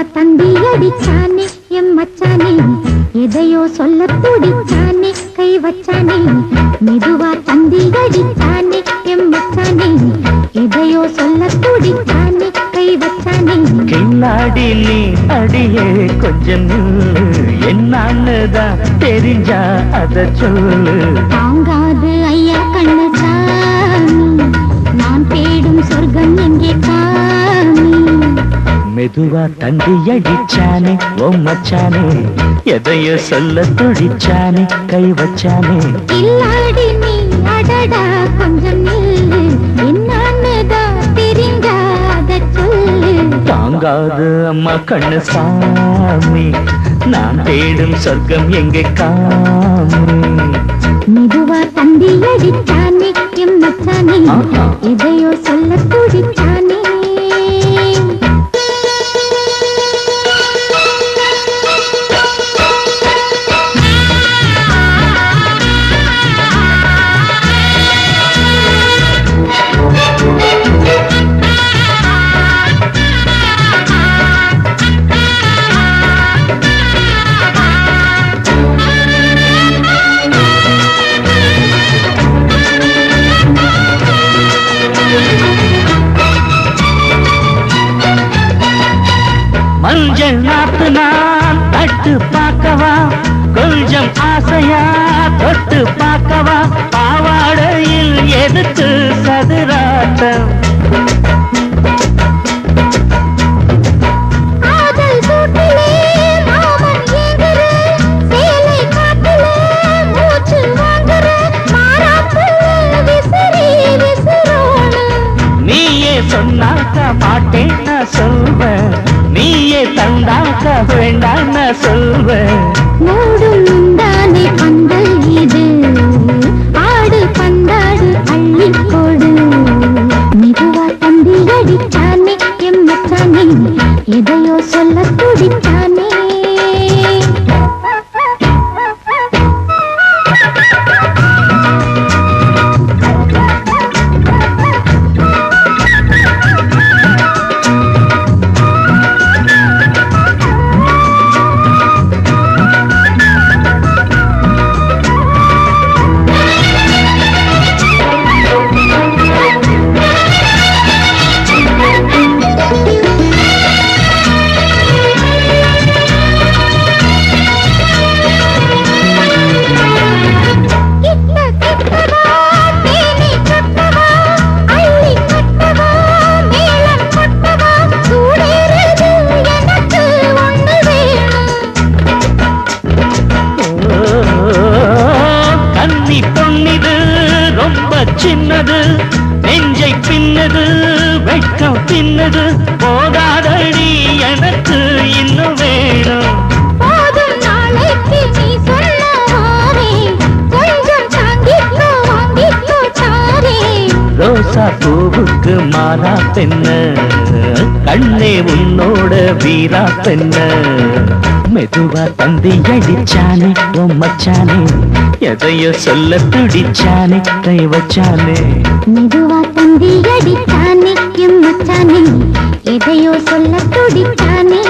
தந்தி அடிச்சானே M மச்சானே எதையோ சொல்ல துடிச்சானே கை வச்சானே மெதுவா தந்தி அடிச்சானே எம் மச்சானே எதையோ சொல்ல துடிச்சானே கை வச்சானே கில்லாடி நீ அடியே கொஞ்சம் என்னன்னுதான் தெரிஞ்சா அத சொல்லு தாங்காது ஐயா கண்ணு சாமி நான் தேடும் சொர்க்கம் எங்கே காமி மெதுவா தந்தி அடிச்சானே ஓ மச்சானே எதையோ சொல்ல துடிச்சானே கை வச்சானே கில்லாடி நீ அடடா கொஞ்சம் நில்லு என்னன்னுதான் தெரிஞ்சாத சொல்லு தாங்காது அம்மா கண்ணு சாமி நான் தேடும் சொர்க்கம் எங்கே காமி மெதுவா தந்தி அடிச்சானே எம் மச்சானே எதையோ சொல்ல துடிச்சானே மஞ்சள் நாத்து நான் தட்டு பார்க்கவா கொஞ்சம் ஆசையா தொட்டு பார்க்கவா பாவாடையில் எதுக்கு சதுராட்டம் நீயே சொன்னாக்க மாட்டேன் நான் சொல்வேன் நீயே தந்தாக்க வேண்டாம் நான் சொல்வேன் மூடும் முந்தானை பந்தல் இது ஆடு பந்தாடு அள்ளிக்கோடு மெதுவா தந்தி அடிச்சானே எம் மச்சானே எதையோ சொல்ல துடிச்சானே சின்னது நெஞ்சை பின்னது வெட்கம் தின்னது போதாதடி எனக்கு இன்னும் வேணும் போதும் நாளைக்கு நீ சொல்லாரே கொஞ்சம் தாங்கிக்கோ வாங்கிக்கோ தாரே ரோசா பூவுக்கு மாறா பெண்ண கண்ணே உன்னோட வீரா பெண்ண மெதுவா தந்தி அடிச்சானே ஓ மச்சானே எதையோ சொல்ல துடிச்சானே கை வச்சானே மெதுவா தந்தி அடிச்சானே எம் மச்சானே எதையோ சொல்ல துடிச்சானே